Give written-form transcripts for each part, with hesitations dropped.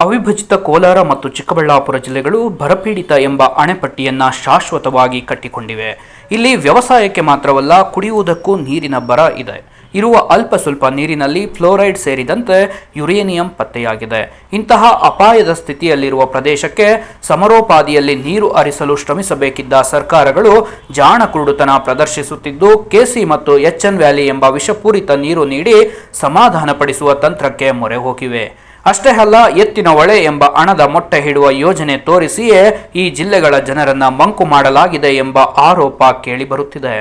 ಅವಿಭಜಿತ ಕೋಲಾರ ಮತ್ತು ಚಿಕ್ಕಬಳ್ಳಾಪುರ ಜಿಲ್ಲೆಗಳು ಬರಪೀಡಿತ ಎಂಬ ಅಣೆಪಟ್ಟಿಯನ್ನು ಶಾಶ್ವತವಾಗಿ ಕಟ್ಟಿಕೊಂಡಿವೆ. ಇಲ್ಲಿ ವ್ಯವಸಾಯಕ್ಕೆ ಮಾತ್ರವಲ್ಲ, ಕುಡಿಯುವುದಕ್ಕೂ ನೀರಿನ ಬರ ಇದೆ. ಇರುವ ಅಲ್ಪ ಸ್ವಲ್ಪ ನೀರಿನಲ್ಲಿ ಫ್ಲೋರೈಡ್ ಸೇರಿದಂತೆ ಯುರೇನಿಯಂ ಪತ್ತೆಯಾಗಿದೆ. ಇಂತಹ ಅಪಾಯದ ಸ್ಥಿತಿಯಲ್ಲಿರುವ ಪ್ರದೇಶಕ್ಕೆ ಸಮರೋಪಾದಿಯಲ್ಲಿ ನೀರು ಹರಿಸಲು ಶ್ರಮಿಸಬೇಕಿದ್ದ ಸರ್ಕಾರಗಳು ಜಾಣ ಕುರುಡುತನ ಪ್ರದರ್ಶಿಸುತ್ತಿದ್ದು, ಕೆಸಿ ಮತ್ತು ಎಚ್ಎನ್ ವ್ಯಾಲಿ ಎಂಬ ವಿಷಪೂರಿತ ನೀರು ನೀಡಿ ಸಮಾಧಾನಪಡಿಸುವ ತಂತ್ರಕ್ಕೆ ಮೊರೆ ಹೋಗಿವೆ. ಅಷ್ಟೇ ಅಲ್ಲ, ಎತ್ತಿನ ಹೊಳೆ ಎಂಬ ಹಣದ ಮೊಟ್ಟೆ ಹಿಡುವ ಯೋಜನೆ ತೋರಿಸಿಯೇ ಈ ಜಿಲ್ಲೆಗಳ ಜನರನ್ನ ಮಂಕು ಮಾಡಲಾಗಿದೆ ಎಂಬ ಆರೋಪ ಕೇಳಿಬರುತ್ತಿದೆ.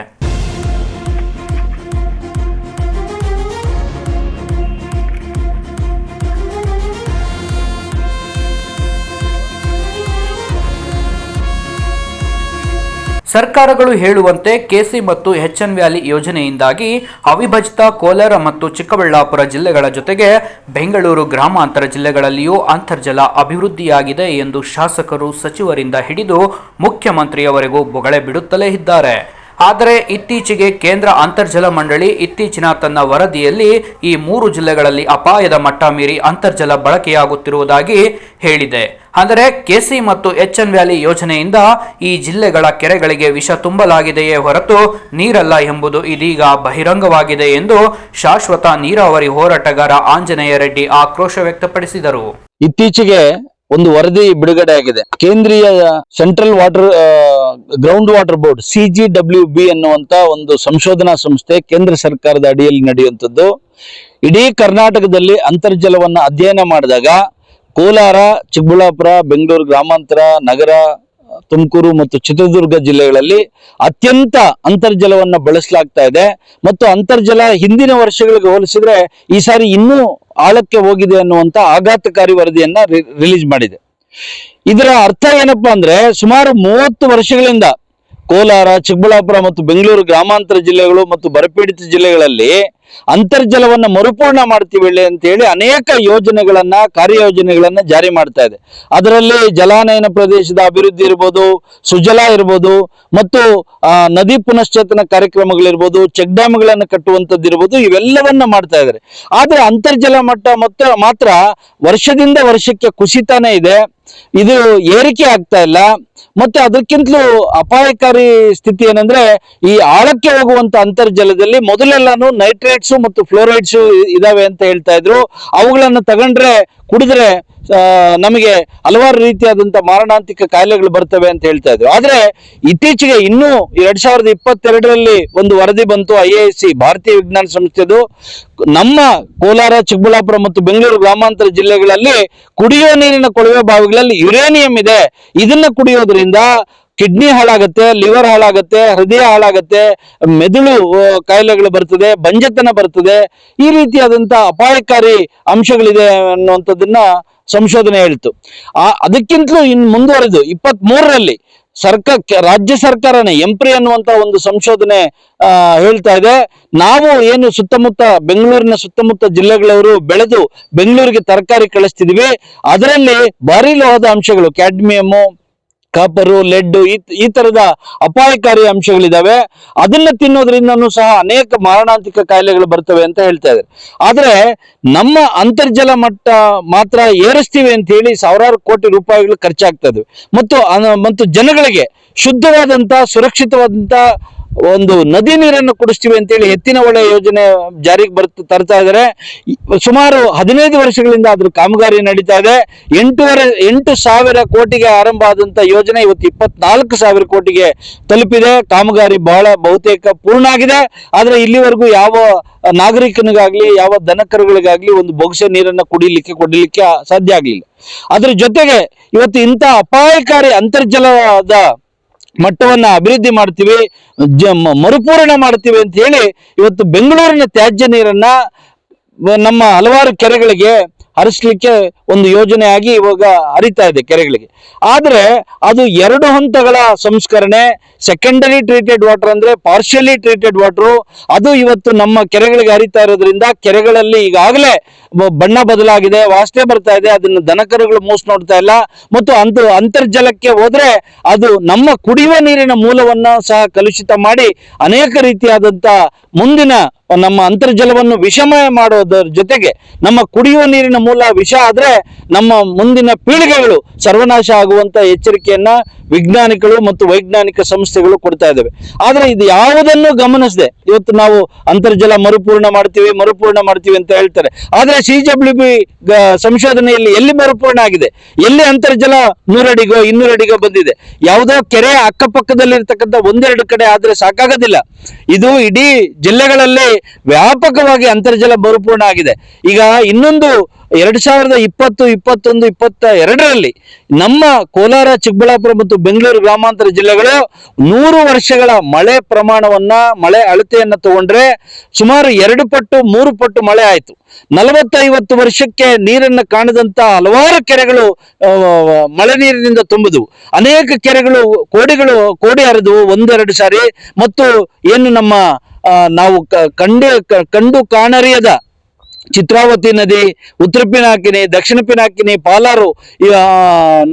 ಸರ್ಕಾರಗಳು ಹೇಳುವಂತೆ ಕೆಸಿ ಮತ್ತು ಎಚ್ಎನ್ ವ್ಯಾಲಿ ಯೋಜನೆಯಿಂದಾಗಿ ಅವಿಭಜಿತ ಕೋಲಾರ ಮತ್ತು ಚಿಕ್ಕಬಳ್ಳಾಪುರ ಜಿಲ್ಲೆಗಳ ಜೊತೆಗೆ ಬೆಂಗಳೂರು ಗ್ರಾಮಾಂತರ ಜಿಲ್ಲೆಗಳಲ್ಲಿಯೂ ಅಂತರ್ಜಲ ಅಭಿವೃದ್ಧಿಯಾಗಿದೆ ಎಂದು ಶಾಸಕರು, ಸಚಿವರಿಂದ ಹಿಡಿದು ಮುಖ್ಯಮಂತ್ರಿಯವರೆಗೂ ಬೊಗಳೆ ಬಿಡುತ್ತಲೇ ಇದ್ದಾರೆ. ಆದರೆ ಇತ್ತೀಚೆಗೆ ಕೇಂದ್ರ ಅಂತರ್ಜಲ ಮಂಡಳಿ ಇತ್ತೀಚಿನ ತನ್ನ ವರದಿಯಲ್ಲಿ ಈ 3 ಜಿಲ್ಲೆಗಳಲ್ಲಿ ಅಪಾಯದ ಮಟ್ಟ ಮೀರಿ ಅಂತರ್ಜಲ ಬಳಕೆಯಾಗುತ್ತಿರುವುದಾಗಿ ಹೇಳಿದೆ. ಅಂದರೆ ಕೆಸಿ ಮತ್ತು ಎಚ್ಎನ್ ವ್ಯಾಲಿ ಯೋಜನೆಯಿಂದ ಈ ಜಿಲ್ಲೆಗಳ ಕೆರೆಗಳಿಗೆ ವಿಷ ತುಂಬಲಾಗಿದೆಯೇ ಹೊರತು ನೀರಲ್ಲ ಎಂಬುದು ಇದೀಗ ಬಹಿರಂಗವಾಗಿದೆ ಎಂದು ಶಾಶ್ವತ ನೀರಾವರಿ ಹೋರಾಟಗಾರ ಆಂಜನೇಯ ರೆಡ್ಡಿ ಆಕ್ರೋಶ ವ್ಯಕ್ತಪಡಿಸಿದರು. ಇತ್ತೀಚೆಗೆ ಒಂದು ವರದಿ ಬಿಡುಗಡೆ ಆಗಿದೆ. ಕೇಂದ್ರೀಯ central water ground water board CGWB ಅನ್ನುವಂತ ಒಂದು ಸಂಶೋಧನಾ ಸಂಸ್ಥೆ ಕೇಂದ್ರ ಸರ್ಕಾರದ ಅಡಿಯಲ್ಲಿ ನಡೆಯುವಂಥದ್ದು. ಇಡೀ ಕರ್ನಾಟಕದಲ್ಲಿ ಅಂತರ್ಜಲವನ್ನ ಅಧ್ಯಯನ ಮಾಡಿದಾಗ ಕೋಲಾರ, ಚಿಕ್ಕಬಳ್ಳಾಪುರ, ಬೆಂಗಳೂರು ಗ್ರಾಮಾಂತರ, ನಗರ, ತುಮಕೂರು ಮತ್ತು ಚಿತ್ರದುರ್ಗ ಜಿಲ್ಲೆಗಳಲ್ಲಿ ಅತ್ಯಂತ ಅಂತರ್ಜಲವನ್ನ ಬಳಸಲಾಗ್ತಾ ಇದೆ. ಮತ್ತು ಅಂತರ್ಜಲ ಹಿಂದಿನ ವರ್ಷಗಳಿಗೆ ಹೋಲಿಸಿದ್ರೆ ಈ ಸಾರಿ ಇನ್ನೂ ಆಳಕ್ಕೆ ಹೋಗಿದೆ ಅನ್ನುವಂತ ಆಘಾತಕಾರಿ ವರದಿಯನ್ನ ರಿಲೀಸ್ ಮಾಡಿದೆ. ಇದರ ಅರ್ಥ ಏನಪ್ಪಾ ಅಂದ್ರೆ, ಸುಮಾರು 30 ವರ್ಷಗಳಿಂದ ಕೋಲಾರ, ಚಿಕ್ಕಬಳ್ಳಾಪುರ ಮತ್ತು ಬೆಂಗಳೂರು ಗ್ರಾಮಾಂತರ ಜಿಲ್ಲೆಗಳು ಮತ್ತು ಬರಪೀಡಿತ ಜಿಲ್ಲೆಗಳಲ್ಲಿ ಅಂತರ್ಜಲವನ್ನ ಮರುಪೂರ್ಣ ಮಾಡ್ತೀವಿ ಅಂತ ಹೇಳಿ ಅನೇಕ ಯೋಜನೆಗಳನ್ನ, ಕಾರ್ಯಯೋಜನೆಗಳನ್ನ ಜಾರಿ ಮಾಡ್ತಾ ಇದೆ. ಅದರಲ್ಲಿ ಜಲಾನಯನ ಪ್ರದೇಶದ ಅಭಿವೃದ್ಧಿ ಇರ್ಬೋದು, ಸುಜಲಾ ಇರ್ಬೋದು, ಮತ್ತು ನದಿ ಪುನಶ್ಚೇತನ ಕಾರ್ಯಕ್ರಮಗಳಿರ್ಬೋದು, ಚೆಕ್ ಡ್ಯಾಮ್ಗಳನ್ನ ಕಟ್ಟುವಂಥದ್ದು ಇರ್ಬೋದು, ಇವೆಲ್ಲವನ್ನ ಮಾಡ್ತಾ ಇದ್ದಾರೆ. ಆದ್ರೆ ಅಂತರ್ಜಲ ಮಟ್ಟ ಮಾತ್ರ ವರ್ಷದಿಂದ ವರ್ಷಕ್ಕೆ ಕುಸಿತಾನೆ ಇದೆ. ಇದು ಏರಿಕೆ ಆಗ್ತಾ ಇಲ್ಲ. ಮತ್ತೆ ಅದಕ್ಕಿಂತಲೂ ಅಪಾಯಕಾರಿ ಸ್ಥಿತಿ ಏನಂದ್ರೆ, ಈ ಆಳಕ್ಕೆ ಹೋಗುವಂತ ಅಂತರ್ಜಲದಲ್ಲಿ ಮೊದಲೆಲ್ಲಾನು ನೈಟ್ರೇಟ್ಸ್ ಮತ್ತು ಫ್ಲೋರೈಡ್ಸ್ ಇದಾವೆ ಅಂತ ಹೇಳ್ತಾ ಇದ್ರು. ಅವುಗಳನ್ನ ತಗೊಂಡ್ರೆ, ಕುಡಿದ್ರೆ ನಮಗೆ ಹಲವಾರು ರೀತಿಯಾದಂತ ಮಾರಣಾಂತಿಕ ಕಾಯಿಲೆಗಳು ಬರ್ತವೆ ಅಂತ ಹೇಳ್ತಾ ಇದ್ರು. ಆದ್ರೆ ಇತ್ತೀಚೆಗೆ ಇನ್ನೂ 2022ರಲ್ಲಿ ಒಂದು ವರದಿ ಬಂತು, IISc ಭಾರತೀಯ ವಿಜ್ಞಾನ ಸಂಸ್ಥೆದು. ನಮ್ಮ ಕೋಲಾರ, ಚಿಕ್ಕಬಳ್ಳಾಪುರ ಮತ್ತು ಬೆಂಗಳೂರು ಗ್ರಾಮಾಂತರ ಜಿಲ್ಲೆಗಳಲ್ಲಿ ಕುಡಿಯುವ ನೀರಿನ ಕೊಳವೆ ಬಾವಿಗಳಲ್ಲಿ ಯುರೇನಿಯಂ ಇದೆ. ಇದನ್ನ ಕುಡಿಯೋದ್ರಿಂದ ಕಿಡ್ನಿ ಹಾಳಾಗತ್ತೆ, ಲಿವರ್ ಹಾಳಾಗತ್ತೆ, ಹೃದಯ ಹಾಳಾಗತ್ತೆ, ಮೆದುಳು ಕಾಯಿಲೆಗಳು ಬರ್ತದೆ, ಬಂಜತನ ಬರ್ತದೆ. ಈ ರೀತಿಯಾದಂತ ಅಪಾಯಕಾರಿ ಅಂಶಗಳಿದೆ ಅನ್ನುವಂಥದ್ದನ್ನ ಸಂಶೋಧನೆ ಹೇಳ್ತು. ಅದಕ್ಕಿಂತಲೂ ಇನ್ನು ಮುಂದುವರೆದು 23ರಲ್ಲಿ ರಾಜ್ಯ ಸರ್ಕಾರನೇ ಎಂಪ್ರಿ ಅನ್ನುವಂತ ಒಂದು ಸಂಶೋಧನೆ ಹೇಳ್ತಾ ಇದೆ, ನಾವು ಏನು ಸುತ್ತಮುತ್ತ ಬೆಂಗಳೂರಿನ ಸುತ್ತಮುತ್ತ ಜಿಲ್ಲೆಗಳವರು ಬೆಳೆದು ಬೆಂಗಳೂರಿಗೆ ತರಕಾರಿ ಕಳಿಸ್ತಿದೀವಿ, ಅದರಲ್ಲಿ ಭಾರಿ ಲೋಹದ ಅಂಶಗಳು, ಕ್ಯಾಡ್ಮಿಯಮ್ಮು, ಕಾಪರು, ಲೆಡ್, ಈ ತರದ ಅಪಾಯಕಾರಿ ಅಂಶಗಳಿದಾವೆ. ಅದನ್ನ ತಿನ್ನೋದ್ರಿಂದನೂ ಸಹ ಅನೇಕ ಮಾರಣಾಂತಿಕ ಕಾಯಿಲೆಗಳು ಬರ್ತವೆ ಅಂತ ಹೇಳ್ತಾ ಇದ್ದಾರೆ. ಆದ್ರೆ ನಮ್ಮ ಅಂತರ್ಜಲ ಮಟ್ಟ ಮಾತ್ರ ಏರಿಸ್ತೀವಿ ಅಂತ ಹೇಳಿ ಸಾವಿರಾರು ಕೋಟಿ ರೂಪಾಯಿಗಳು ಖರ್ಚಾಗ್ತಾ ಇದ್ವಿ. ಮತ್ತು ಜನಗಳಿಗೆ ಶುದ್ಧವಾದಂತ, ಸುರಕ್ಷಿತವಾದಂತ ಒಂದು ನದಿ ನೀರನ್ನು ಕುಡಿಸ್ತೀವಿ ಅಂತೇಳಿ ಎತ್ತಿನ ಹೊಳೆ ಯೋಜನೆ ಜಾರಿಗೆ ತರ್ತಾ ಇದ್ದಾರೆ. ಸುಮಾರು 15 ವರ್ಷಗಳಿಂದ ಅದ್ರ ಕಾಮಗಾರಿ ನಡೀತಾ ಇದೆ. 8,000 ಕೋಟಿಗೆ ಆರಂಭ ಆದಂತ ಯೋಜನೆ ಇವತ್ತು 24,000 ಕೋಟಿಗೆ ತಲುಪಿದೆ. ಕಾಮಗಾರಿ ಬಹುತೇಕ ಪೂರ್ಣ ಆಗಿದೆ. ಆದ್ರೆ ಇಲ್ಲಿವರೆಗೂ ಯಾವ ನಾಗರಿಕನಿಗಾಗ್ಲಿ, ಯಾವ ದನಕರುಗಳಿಗಾಗ್ಲಿ ಒಂದು ಬೊಗಸೆ ನೀರನ್ನ ಕೊಡಲಿಕ್ಕೆ ಸಾಧ್ಯ ಆಗ್ಲಿಲ್ಲ. ಅದ್ರ ಜೊತೆಗೆ ಇವತ್ತು ಇಂಥ ಅಪಾಯಕಾರಿ ಅಂತರ್ಜಲದ ಮಟ್ಟವನ್ನ ಅಭಿವೃದ್ಧಿ ಮಾಡ್ತೀವಿ, ಮರುಪೂರಣ ಮಾಡ್ತೀವಿ ಅಂತ ಹೇಳಿ ಇವತ್ತು ಬೆಂಗಳೂರಿನ ತ್ಯಾಜ್ಯ ನೀರನ್ನ ನಮ್ಮ ಹಲವಾರು ಕೆರೆಗಳಿಗೆ ಹರಿಸ್ಲಿಕ್ಕೆ ಒಂದು ಯೋಜನೆಯಾಗಿ ಇವಾಗ ಹರಿತಾ ಇದೆ ಕೆರೆಗಳಿಗೆ. ಆದ್ರೆ ಅದು 2 ಹಂತಗಳ ಸಂಸ್ಕರಣೆ. ಸೆಕೆಂಡರಿ ಟ್ರೀಟೆಡ್ ವಾಟರ್ ಅಂದ್ರೆ ಪಾರ್ಷಿಯಲಿ ಟ್ರೀಟೆಡ್ ವಾಟರ್, ಅದು ಇವತ್ತು ನಮ್ಮ ಕೆರೆಗಳಿಗೆ ಹರಿತಾ ಇರೋದ್ರಿಂದ ಕೆರೆಗಳಲ್ಲಿ ಈಗಾಗಲೇ ಬಣ್ಣ ಬದಲಾಗಿದೆ, ವಾಸನೆ ಬರ್ತಾ ಇದೆ. ಅದನ್ನು ದನಕರುಗಳು ಮೂಸ್ ನೋಡ್ತಾ ಇಲ್ಲ. ಮತ್ತು ಅಂತರ್ಜಲಕ್ಕೆ ಹೋದ್ರೆ ಅದು ನಮ್ಮ ಕುಡಿಯುವ ನೀರಿನ ಮೂಲವನ್ನ ಸಹ ಕಲುಷಿತ ಮಾಡಿ ಅನೇಕ ರೀತಿಯಾದಂತ ಮುಂದಿನ ನಮ್ಮ ಅಂತರ್ಜಲವನ್ನು ವಿಷಮಯ ಮಾಡೋದರ ಜೊತೆಗೆ ನಮ್ಮ ಕುಡಿಯುವ ನೀರಿನ ಮೂಲ ವಿಷ ಆದ್ರೆ ನಮ್ಮ ಮುಂದಿನ ಪೀಳಿಗೆಗಳು ಸರ್ವನಾಶ ಆಗುವಂತ ಎಚ್ಚರಿಕೆಯನ್ನ ವಿಜ್ಞಾನಿಗಳು ಮತ್ತು ವೈಜ್ಞಾನಿಕ ಸಂಸ್ಥೆಗಳು ಕೊಡ್ತಾ ಇದ್ದಾವೆ. ಆದ್ರೆ ಇದು ಯಾವುದನ್ನು ಗಮನಿಸದೆ ಇವತ್ತು ನಾವು ಅಂತರ್ಜಲ ಮರುಪೂರ್ಣ ಮಾಡ್ತೀವಿ ಅಂತ ಹೇಳ್ತಾರೆ. ಆದ್ರೆ CWB ಸಂಶೋಧನೆಯಲ್ಲಿ ಎಲ್ಲಿ ಮರುಪೂರ್ಣ ಆಗಿದೆ, ಎಲ್ಲಿ ಅಂತರ್ಜಲ 100 ಅಡಿಗೋ 200 ಅಡಿಗೋ ಬಂದಿದೆ? ಯಾವುದೋ ಕೆರೆ ಅಕ್ಕಪಕ್ಕದಲ್ಲಿ ಇರ್ತಕ್ಕಂಥ ಒಂದೆರಡು ಕಡೆ ಆದ್ರೆ ಸಾಕಾಗೋದಿಲ್ಲ. ಇದು ಇಡೀ ಜಿಲ್ಲೆಗಳಲ್ಲಿ ವ್ಯಾಪಕವಾಗಿ ಅಂತರ್ಜಲ ಮರುಪೂರ್ಣ ಆಗಿದೆ. ಈಗ ಇನ್ನೊಂದು 2020, 21, 22ರಲ್ಲಿ ನಮ್ಮ ಕೋಲಾರ, ಚಿಕ್ಕಬಳ್ಳಾಪುರ ಮತ್ತು ಬೆಂಗಳೂರು ಗ್ರಾಮಾಂತರ ಜಿಲ್ಲೆಗಳು 100 ವರ್ಷಗಳ ಮಳೆ ಪ್ರಮಾಣವನ್ನ, ಮಳೆ ಅಳತೆಯನ್ನ ತಗೊಂಡ್ರೆ ಸುಮಾರು 2 ಪಟ್ಟು 3 ಪಟ್ಟು ಮಳೆ ಆಯ್ತು. 40-50 ವರ್ಷಕ್ಕೆ ನೀರನ್ನು ಕಾಣದಂತ ಹಲವಾರು ಕೆರೆಗಳು ಮಳೆ ನೀರಿನಿಂದ ತುಂಬಿದವು. ಅನೇಕ ಕೆರೆಗಳು ಕೋಡಿ ಹರಿದವು 1-2 ಸಾರಿ. ಮತ್ತು ಏನು ನಮ್ಮ ನಾವು ಕಂಡು ಕಾಣರಿಯದ ಚಿತ್ರಾವತಿ ನದಿ, ಉತ್ತರ ಪಿನಾಕಿನಿ, ದಕ್ಷಿಣ ಪಿನಾಕಿನಿ, ಪಾಲಾರು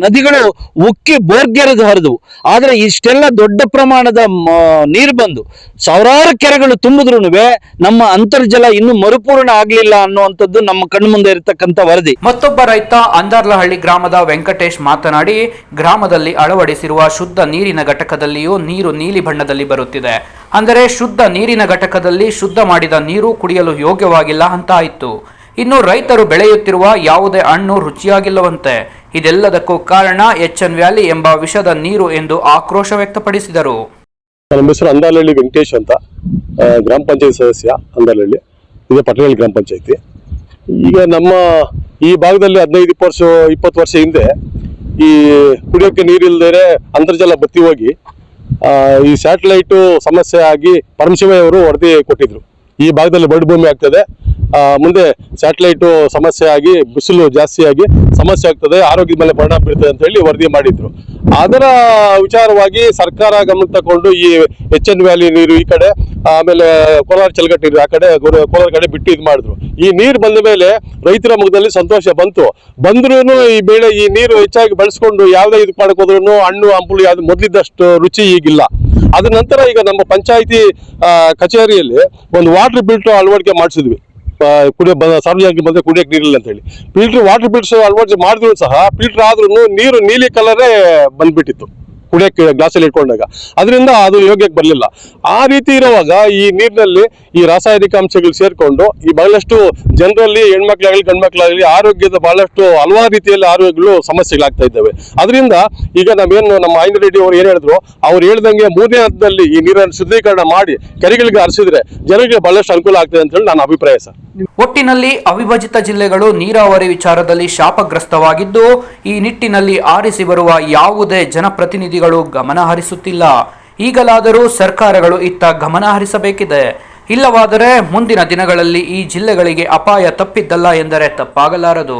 ನದಿಗಳು ಉಕ್ಕಿ ಬೋರ್ಗೆರೆದು ಹರಿದವು. ಆದ್ರೆ ಇಷ್ಟೆಲ್ಲ ದೊಡ್ಡ ಪ್ರಮಾಣದ ನೀರು ಬಂದು ಸಾವಿರಾರು ಕೆರೆಗಳು ತುಂಬಿದ್ರು ನಮ್ಮ ಅಂತರ್ಜಲ ಇನ್ನೂ ಮರುಪೂರ್ಣ ಆಗ್ಲಿಲ್ಲ ಅನ್ನುವಂಥದ್ದು ನಮ್ಮ ಕಣ್ಣು ಮುಂದೆ ಇರತಕ್ಕಂಥ ವರದಿ. ಮತ್ತೊಬ್ಬ ರೈತ ಅಂದಾರ್ಲಹಳ್ಳಿ ಗ್ರಾಮದ ವೆಂಕಟೇಶ್ ಮಾತನಾಡಿ, ಗ್ರಾಮದಲ್ಲಿ ಅಳವಡಿಸಿರುವ ಶುದ್ಧ ನೀರಿನ ಘಟಕದಲ್ಲಿಯೂ ನೀರು ನೀಲಿ ಬಣ್ಣದಲ್ಲಿ ಬರುತ್ತಿದೆ. ಅಂದರೆ ಶುದ್ಧ ನೀರಿನ ಘಟಕದಲ್ಲಿ ಶುದ್ಧ ಮಾಡಿದ ನೀರು ಕುಡಿಯಲು ಯೋಗ್ಯವಾಗಿಲ್ಲ ಅಂತ ಆಯಿತು. ಇನ್ನು ರೈತರು ಬೆಳೆಯುತ್ತಿರುವ ಯಾವುದೇ ಹಣ್ಣು ರುಚಿಯಾಗಿಲ್ಲವಂತೆ. ಇದೆಲ್ಲದಕ್ಕೂ ಕಾರಣ HN ವ್ಯಾಲಿ ಎಂಬ ವಿಷದ ನೀರು ಎಂದು ಆಕ್ರೋಶ ವ್ಯಕ್ತಪಡಿಸಿದರು. ನಮ್ಮ ಹೆಸರು ಅಂದಾರ್ಲಹಳ್ಳಿ ವೆಂಕಟೇಶ್ ಅಂತ, ಗ್ರಾಮ ಪಂಚಾಯತ್ ಸದಸ್ಯ ಅಂದಾರ್ಲಹಳ್ಳಿ, ಇದು ಪಟ್ಟಣಹಳ್ಳಿ ಗ್ರಾಮ ಪಂಚಾಯತಿ. ಈಗ ನಮ್ಮ ಈ ಭಾಗದಲ್ಲಿ 15-20 ವರ್ಷ ಹಿಂದೆ ಈ ಕುಡಿಯೋಕ್ಕೆ ನೀರಿಲ್ಲದೆ ಅಂತರ್ಜಲ ಬತ್ತಿ ಹೋಗಿ ಈ ಸ್ಯಾಟಲೈಟು ಸಮಸ್ಯೆ ಆಗಿ ಪರಮಶಿವಯ್ಯವರು ವರದಿ ಕೊಟ್ಟಿದ್ರು. ಈ ಭಾಗದಲ್ಲಿ ಬರಡು ಭೂಮಿ ಆಗ್ತದೆ, ಮುಂದೆ ಸ್ಯಾಟಲೈಟು ಸಮಸ್ಯೆ ಆಗಿ ಬಿಸಿಲು ಜಾಸ್ತಿ ಆಗಿ ಸಮಸ್ಯೆ ಆಗ್ತದೆ, ಆರೋಗ್ಯದ ಮೇಲೆ ಪರಿಣಾಮ ಬೀರ್ತದೆ ಅಂತ ಹೇಳಿ ವರದಿ ಮಾಡಿದ್ರು. ಅದರ ವಿಚಾರವಾಗಿ ಸರ್ಕಾರ ಗಮನ ತಗೊಂಡು ಈ HN ವ್ಯಾಲಿ ನೀರು ಈ ಕಡೆ, ಆಮೇಲೆ ಕೋಲಾರ ಚಲಗಟ್ಟಿ ನೀರು ಆ ಕಡೆ, ಕೋಲಾರ ಕಡೆ ಬಿಟ್ಟು ಇದು ಮಾಡಿದ್ರು. ಈ ನೀರು ಬಂದ ಮೇಲೆ ರೈತರ ಮುಖದಲ್ಲಿ ಸಂತೋಷ ಬಂದ್ರೂ ಈ ನೀರು ಹೆಚ್ಚಾಗಿ ಬಳಸ್ಕೊಂಡು ಯಾವುದೇ ಇದು ಮಾಡಕೋದ್ರೂ ಹಣ್ಣು ಹಂಪಲು ಯಾವ್ದು ಮೊದಲಿದ್ದಷ್ಟು ರುಚಿ ಈಗಿಲ್ಲ. ಅದ ನಂತರ ಈಗ ನಮ್ಮ ಪಂಚಾಯಿತಿ ಕಚೇರಿಯಲ್ಲಿ ಒಂದು ವಾಟರ್ ಫಿಲ್ಟರ್ ಅಳವಡಿಕೆ ಮಾಡಿಸಿದ್ವಿ. ಸಾರ್ವಜನಿಕ ಬಂದ್ರೆ ಕುಡಿಯಕ್ಕೆ ನೀರಿಲ್ಲ ಅಂತ ಹೇಳಿ ವಾಟರ್ ಫಿಲ್ಟರ್ ಅಳವಡಿಕೆ ಮಾಡಿದ್ರು ಸಹ ಫಿಲ್ಟರ್ ಆದ್ರೂ ನೀರು ನೀಲಿ ಕಲರೇ ಬಂದ್ಬಿಟ್ಟಿತ್ತು ಕುಡಿಯಕ್ಕೆ ಗ್ಲಾಸಲ್ಲಿ ಇಟ್ಕೊಂಡಾಗ. ಅದರಿಂದ ಅದು ಯೋಗ್ಯಕ್ಕೆ ಬರಲಿಲ್ಲ. ಆ ರೀತಿ ಇರುವಾಗ ಈ ನೀರಿನಲ್ಲಿ ಈ ರಾಸಾಯನಿಕ ಅಂಶಗಳು ಸೇರ್ಕೊಂಡು ಈ ಬಹಳಷ್ಟು ಜನರಲ್ಲಿ, ಹೆಣ್ಮಕ್ಳಾಗಲಿ ಗಂಡ್ಮಕ್ಳಾಗಲಿ, ಆರೋಗ್ಯದ ಬಹಳಷ್ಟು ಹಲವಾರು ರೀತಿಯಲ್ಲಿ ಆರೋಗ್ಯಗಳು ಸಮಸ್ಯೆಗಳಾಗ್ತಾ ಇದ್ದಾವೆ. ಅದರಿಂದ ಈಗ ನಮ್ಮ ಆಯ್ನ ರೆಡ್ಡಿ ಅವರು ಏನ್ ಹೇಳಿದ್ರು, ಅವ್ರು ಹೇಳ್ದಂಗೆ 3ನೇ ಹಂತದಲ್ಲಿ ಈ ನೀರನ್ನು ಶುದ್ಧೀಕರಣ ಮಾಡಿ ಕೆರೆಗಳಿಗೆ ಹರಿಸಿದ್ರೆ ಜನರಿಗೆ ಬಹಳಷ್ಟು ಅನುಕೂಲ ಆಗ್ತದೆ ಅಂತ ಹೇಳಿ ನನ್ನ ಅಭಿಪ್ರಾಯ ಸರ್. ಒಟ್ಟಿನಲ್ಲಿ ಅವಿಭಜಿತ ಜಿಲ್ಲೆಗಳು ನೀರಾವರಿ ವಿಚಾರದಲ್ಲಿ ಶಾಪಗ್ರಸ್ತವಾಗಿದ್ದು, ಈ ನಿಟ್ಟಿನಲ್ಲಿ ಆರಿಸಿ ಬರುವ ಯಾವುದೇ ಜನಪ್ರತಿನಿಧಿಗಳು ಗಮನ ಹರಿಸುತ್ತಿಲ್ಲ. ಈಗಲಾದರೂ ಸರ್ಕಾರಗಳು ಇತ್ತ ಗಮನ ಹರಿಸಬೇಕಿದೆ. ಇಲ್ಲವಾದರೆ ಮುಂದಿನ ದಿನಗಳಲ್ಲಿ ಈ ಜಿಲ್ಲೆಗಳಿಗೆ ಅಪಾಯ ತಪ್ಪಿದ್ದಲ್ಲ ಎಂದರೆ ತಪ್ಪಾಗಲಾರದು.